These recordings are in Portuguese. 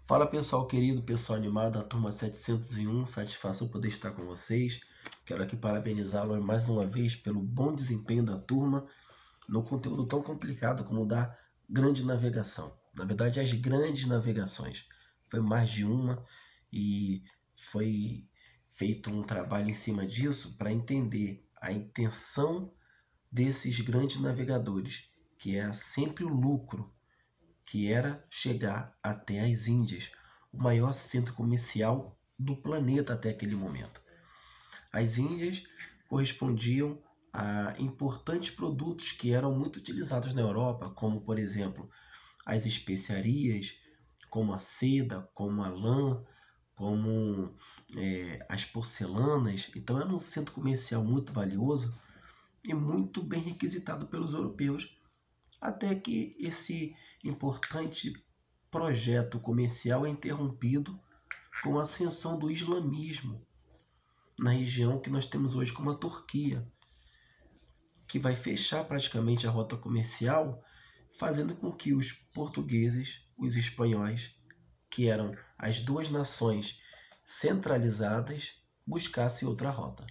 Fala pessoal querido, pessoal animado, a turma 701, satisfação poder estar com vocês. Quero aqui parabenizá-los mais uma vez pelo bom desempenho da turma no conteúdo tão complicado como o da grande navegação. Na verdade, as grandes navegações. Foi mais de uma e foi feito um trabalho em cima disso para entender a intenção desses grandes navegadores, que é sempre o lucro, que era chegar até as Índias, o maior centro comercial do planeta até aquele momento. As Índias correspondiam a importantes produtos que eram muito utilizados na Europa, como, por exemplo, as especiarias, como a seda, como a lã, como as porcelanas. Então era um centro comercial muito valioso e muito bem requisitado pelos europeus, até que esse importante projeto comercial é interrompido com a ascensão do islamismo na região que nós temos hoje como a Turquia, que vai fechar praticamente a rota comercial, fazendo com que os portugueses, os espanhóis, que eram as duas nações centralizadas, buscassem outra rota.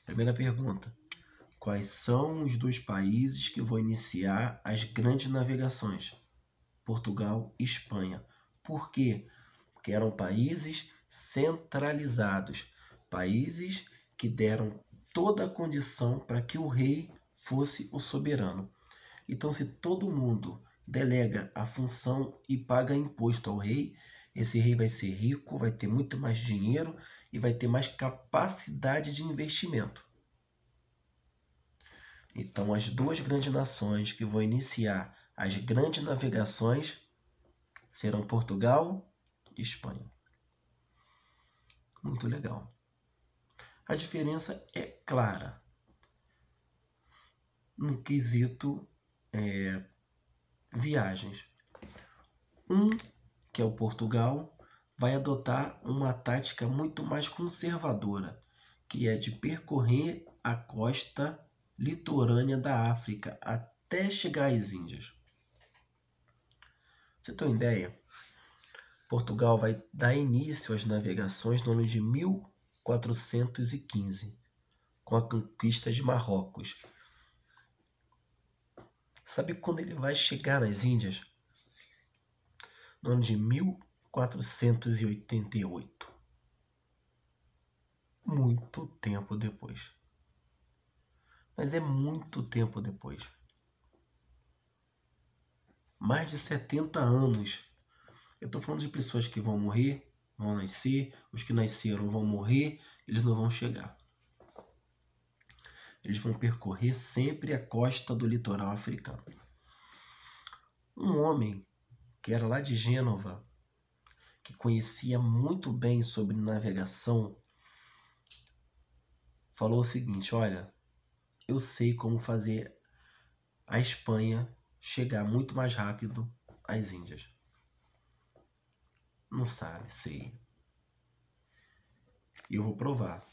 Primeira pergunta: quais são os dois países que vão iniciar as grandes navegações? Portugal e Espanha. Por quê? Porque eram países centralizados, países que deram toda a condição para que o rei fosse o soberano. Então, se todo mundo delega a função e paga imposto ao rei, esse rei vai ser rico, vai ter muito mais dinheiro e vai ter mais capacidade de investimento. Então, as duas grandes nações que vão iniciar as grandes navegações serão Portugal e Espanha. Muito legal. A diferença é clara no quesito viagens. Que é o Portugal, vai adotar uma tática muito mais conservadora, que é de percorrer a costa litorânea da África até chegar às Índias. Você tem uma ideia? Portugal vai dar início às navegações no ano de 1415, com a conquista de Marrocos. Sabe quando ele vai chegar nas Índias? No ano de 1488. Muito tempo depois. Mas é muito tempo depois. Mais de 70 anos. Eu estou falando de pessoas que vão morrer, vão nascer, os que nasceram vão morrer, eles não vão chegar. Eles vão percorrer sempre a costa do litoral africano. Um homem que era lá de Gênova, que conhecia muito bem sobre navegação, falou o seguinte: olha, eu sei como fazer a Espanha chegar muito mais rápido às Índias. Não sabe, sei. Eu vou provar.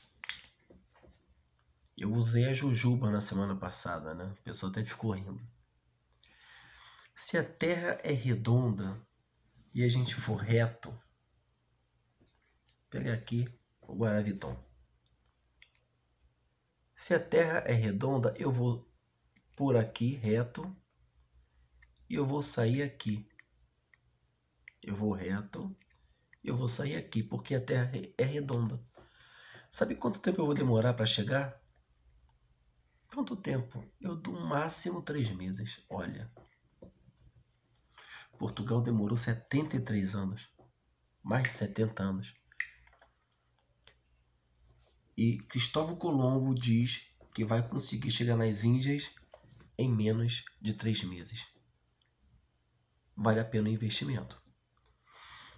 Eu usei a jujuba na semana passada, né? O pessoal até ficou rindo. Se a Terra é redonda e a gente for reto, vou pegar aqui o Guaraviton. Se a Terra é redonda, eu vou por aqui reto e eu vou sair aqui. Eu vou reto e eu vou sair aqui, porque a Terra é redonda. Sabe quanto tempo eu vou demorar para chegar? Quanto tempo? Eu dou no máximo 3 meses. Olha, Portugal demorou 73 anos, mais de 70 anos. E Cristóvão Colombo diz que vai conseguir chegar nas Índias em menos de 3 meses. Vale a pena o investimento.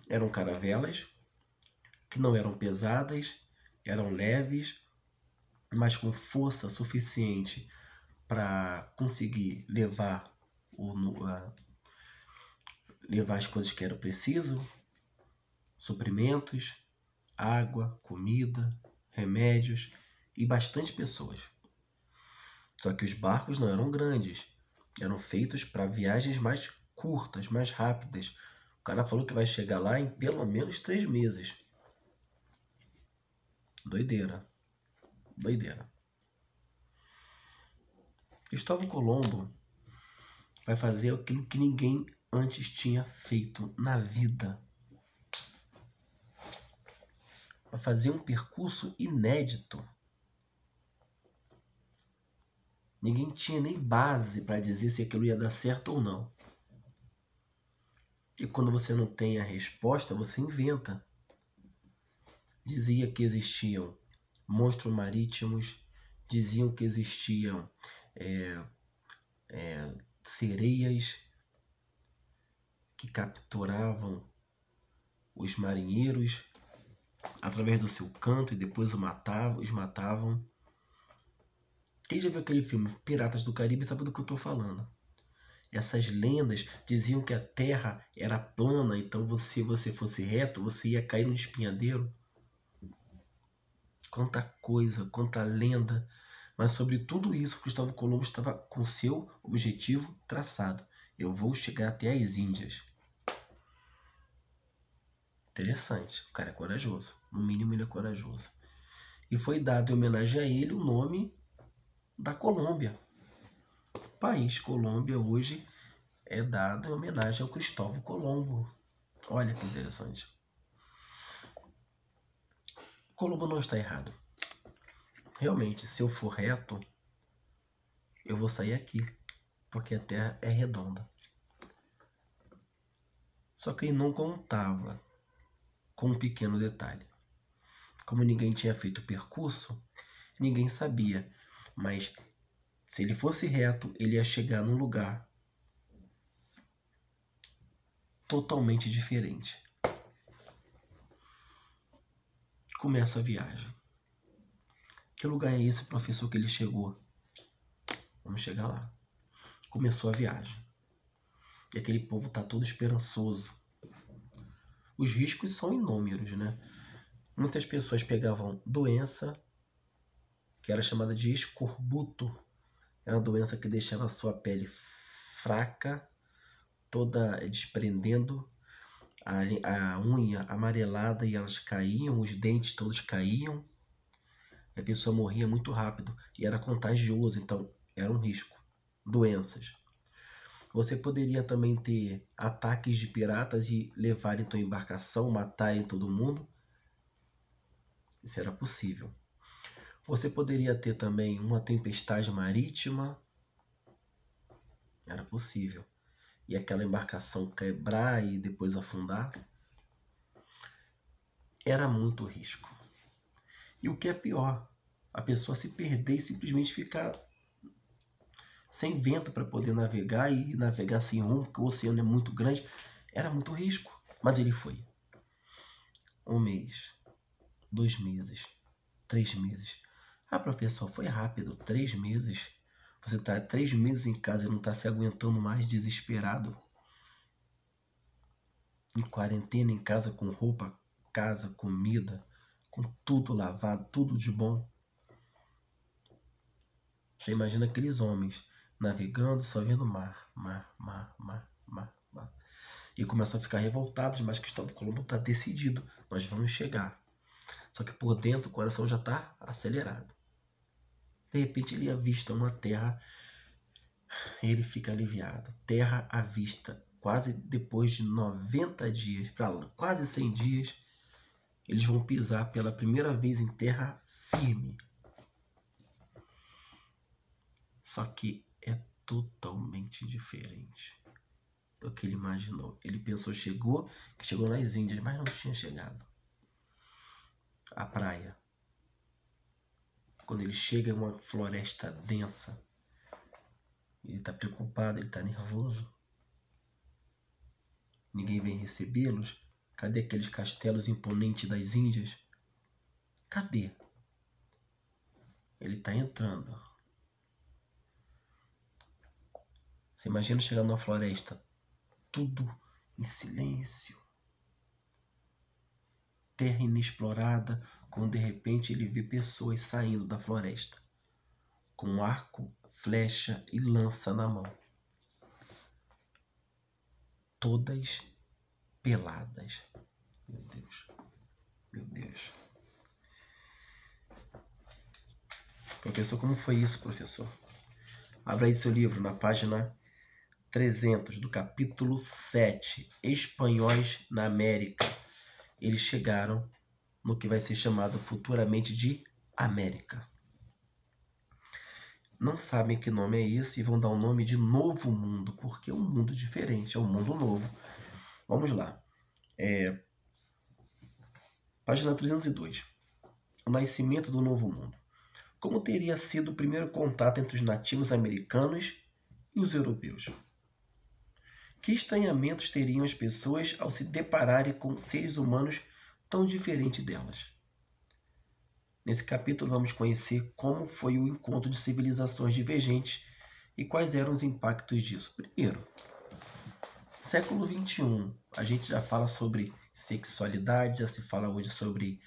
Eram caravelas que não eram pesadas, eram leves, mas com força suficiente para conseguir levar as coisas que eram preciso, suprimentos, água, comida, remédios e bastante pessoas. Só que os barcos não eram grandes, eram feitos para viagens mais curtas, mais rápidas, por cara falou que vai chegar lá em pelo menos 3 meses. Doideira. Doideira. Cristóvão Colombo vai fazer aquilo que ninguém antes tinha feito na vida. Vai fazer um percurso inédito. Ninguém tinha nem base para dizer se aquilo ia dar certo ou não. E quando você não tem a resposta, você inventa. Dizia que existiam monstros marítimos, diziam que existiam sereias que capturavam os marinheiros através do seu canto e depois os matavam. Quem já viu aquele filme Piratas do Caribe sabe do que eu estou falando. Essas lendas diziam que a terra era plana, então se você fosse reto, você ia cair no espinhadeiro. Quanta coisa, quanta lenda. Mas sobre tudo isso, Cristóvão Colombo estava com seu objetivo traçado. Eu vou chegar até as Índias. Interessante. O cara é corajoso. No mínimo ele é corajoso. E foi dado em homenagem a ele o nome da Colômbia. O país Colômbia hoje é dado em homenagem ao Cristóvão Colombo. Olha que interessante. Colombo não está errado. Realmente, se eu for reto, eu vou sair aqui, porque a Terra é redonda. Só que ele não contava com um pequeno detalhe. Como ninguém tinha feito o percurso, ninguém sabia. Mas se ele fosse reto, ele ia chegar num lugar totalmente diferente. Começa a viagem. Que lugar é esse, professor, que ele chegou? Vamos chegar lá. Começou a viagem. E aquele povo está todo esperançoso. Os riscos são inúmeros, né? Muitas pessoas pegavam doença, que era chamada de escorbuto. É uma doença que deixava a sua pele fraca, toda desprendendo, a unha amarelada e elas caíam, os dentes todos caíam. A pessoa morria muito rápido e era contagioso, então era um risco. Doenças. Você poderia também ter ataques de piratas e levarem tua embarcação, matarem todo mundo. Isso era possível. Você poderia ter também uma tempestade marítima. Era possível. E aquela embarcação quebrar e depois afundar. Era muito risco. E o que é pior, a pessoa se perder e simplesmente ficar sem vento para poder navegar e navegar sem rumo, porque o oceano é muito grande. Era muito risco, mas ele foi. 1 mês, 2 meses, 3 meses. Ah, professor, foi rápido, 3 meses. Você está 3 meses em casa e não está se aguentando mais, desesperado. Em quarentena, em casa, com roupa, casa, comida, com tudo lavado, tudo de bom. Já imagina aqueles homens navegando, só vendo mar. E começam a ficar revoltados, mas Cristóvão Colombo está decidido. Nós vamos chegar. Só que por dentro o coração já está acelerado. De repente ele avista uma terra e ele fica aliviado. Terra à vista. Quase depois de 90 dias, quase 100 dias, eles vão pisar pela primeira vez em terra firme. Só que é totalmente diferente do que ele imaginou. Ele pensou que chegou nas Índias, mas não tinha chegado. A praia. Quando ele chega em uma floresta densa, ele está preocupado, ele está nervoso. Ninguém vem recebê-los. Cadê aqueles castelos imponentes das Índias? Cadê? Ele está entrando. Você imagina chegar numa floresta, tudo em silêncio. Terra inexplorada, quando de repente ele vê pessoas saindo da floresta, com arco, flecha e lança na mão. Todas peladas. Meu Deus. Meu Deus. Professor, como foi isso, professor? Abra aí seu livro na página 300 do capítulo 7. Espanhóis na América. Eles chegaram no que vai ser chamado futuramente de América. Não sabem que nome é esse e vão dar o nome de Novo Mundo, porque é um mundo diferente, é um mundo novo. Vamos lá. Página 302. O nascimento do Novo Mundo. Como teria sido o primeiro contato entre os nativos americanos e os europeus? Que estranhamentos teriam as pessoas ao se depararem com seres humanos tão diferentes delas? Nesse capítulo vamos conhecer como foi o encontro de civilizações divergentes e quais eram os impactos disso. Primeiro, século XXI, a gente já fala sobre sexualidade, já se fala hoje sobre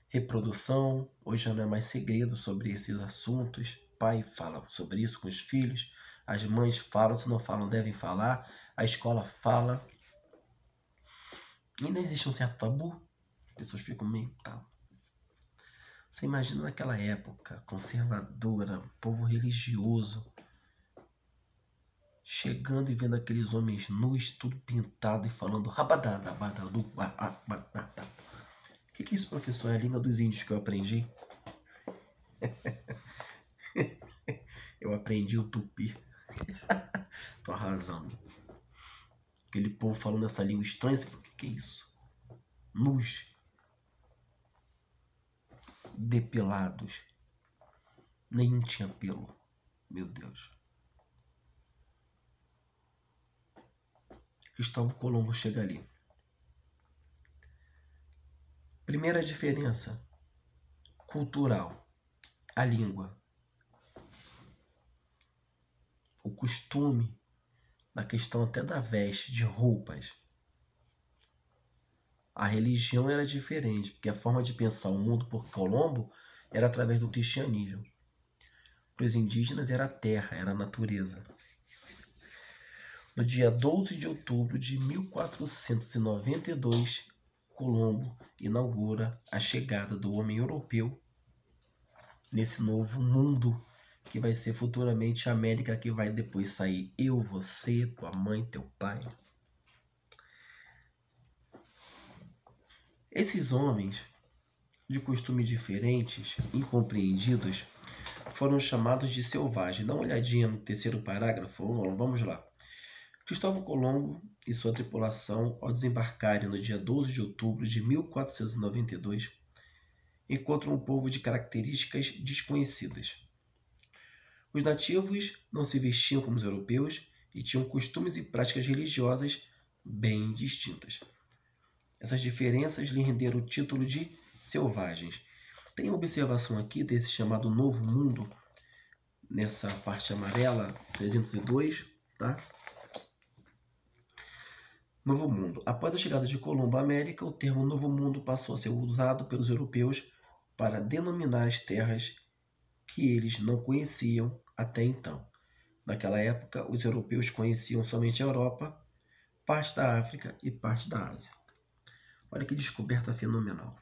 reprodução, hoje já não é mais segredo sobre esses assuntos. Pai fala sobre isso com os filhos, as mães falam, se não falam devem falar, a escola fala. E ainda existe um certo tabu, as pessoas ficam meio... Você imagina naquela época conservadora, povo religioso, chegando e vendo aqueles homens nus, tudo pintado e falando rabadadabadadu. O que é isso, professor? É a língua dos índios que eu aprendi? Eu aprendi o tupi. Tô arrasando. Aquele povo falando essa língua estranha, o que é isso? Nus. Depilados. Nenhum tinha pelo. Meu Deus. Cristóvão Colombo chega ali. Primeira diferença cultural. A língua. O costume, na questão até da veste, de roupas. A religião era diferente, porque a forma de pensar o mundo por Colombo era através do cristianismo. Para os indígenas era a terra, era a natureza. No dia 12 de outubro de 1492, Colombo inaugura a chegada do homem europeu nesse novo mundo que vai ser futuramente a América, que vai depois sair eu, você, tua mãe, teu pai. Esses homens, de costumes diferentes, incompreendidos, foram chamados de selvagens. Dá uma olhadinha no terceiro parágrafo, vamos lá. Cristóvão Colombo e sua tripulação, ao desembarcarem no dia 12 de outubro de 1492, encontram um povo de características desconhecidas. Os nativos não se vestiam como os europeus e tinham costumes e práticas religiosas bem distintas. Essas diferenças lhe renderam o título de selvagens. Tem uma observação aqui desse chamado Novo Mundo, nessa parte amarela, 302, tá? Novo Mundo. Após a chegada de Colombo à América, o termo Novo Mundo passou a ser usado pelos europeus para denominar as terras que eles não conheciam até então. Naquela época, os europeus conheciam somente a Europa, parte da África e parte da Ásia. Olha que descoberta fenomenal.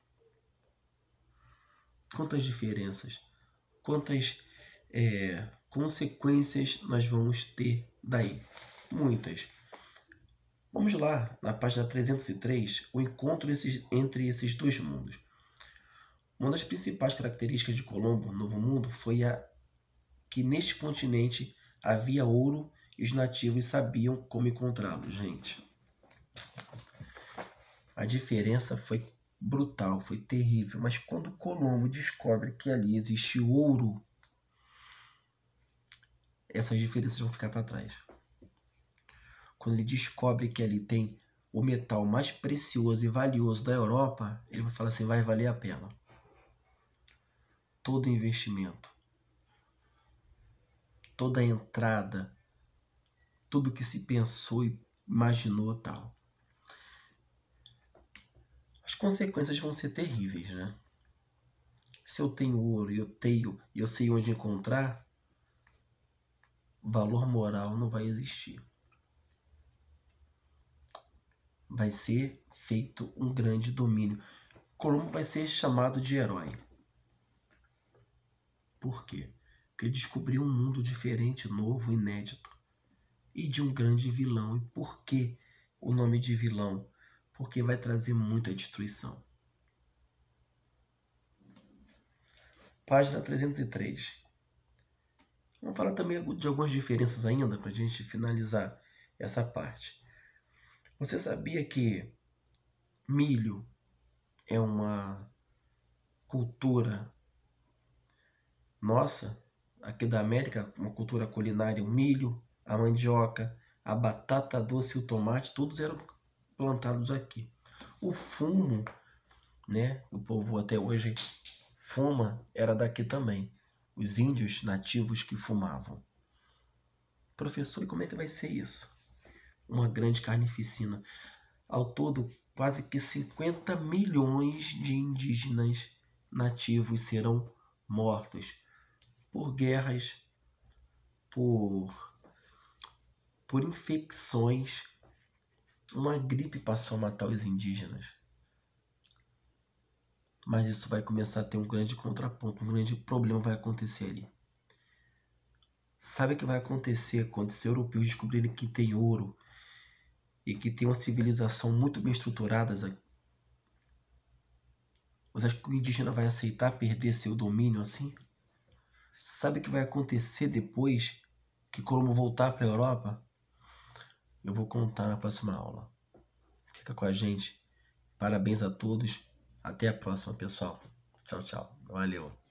Quantas diferenças, quantas consequências nós vamos ter daí? Muitas. Vamos lá, na página 303, o encontro entre esses dois mundos. Uma das principais características de Colombo, Novo Mundo, foi que neste continente havia ouro e os nativos sabiam como encontrá-lo, gente. A diferença foi brutal, foi terrível, mas quando Colombo descobre que ali existe ouro, essas diferenças vão ficar para trás. Quando ele descobre que ali tem o metal mais precioso e valioso da Europa, ele vai falar assim, vai valer a pena. Todo investimento, toda a entrada, tudo que se pensou e imaginou tal. As consequências vão ser terríveis, né? Se eu tenho ouro e eu sei onde encontrar, valor moral não vai existir. vai ser feito um grande domínio. Colombo vai ser chamado de herói. Por quê? Porque ele descobriu um mundo diferente, novo, inédito. E de um grande vilão. E por que o nome de vilão? Porque vai trazer muita destruição. Página 303. Vamos falar também de algumas diferenças ainda, para a gente finalizar essa parte. Você sabia que milho é uma cultura nossa, aqui da América, uma cultura culinária? O milho, a mandioca, a batata doce e o tomate, todos eram plantados aqui. O fumo, né, o povo até hoje fuma, era daqui também. Os índios nativos que fumavam. Professor, e como é que vai ser isso? Uma grande carnificina. Ao todo, quase que 50 milhões de indígenas nativos serão mortos por guerras, por infecções. Uma gripe passou a matar os indígenas. Mas isso vai começar a ter um grande contraponto, um grande problema vai acontecer ali. Sabe o que vai acontecer quando os europeus descobrirem que tem ouro e que tem uma civilização muito bem estruturada? Você acha que o indígena vai aceitar perder seu domínio assim? Sabe o que vai acontecer depois que Colombo voltar para a Europa? Eu vou contar na próxima aula. Fica com a gente. Parabéns a todos. Até a próxima, pessoal. Tchau, tchau. Valeu.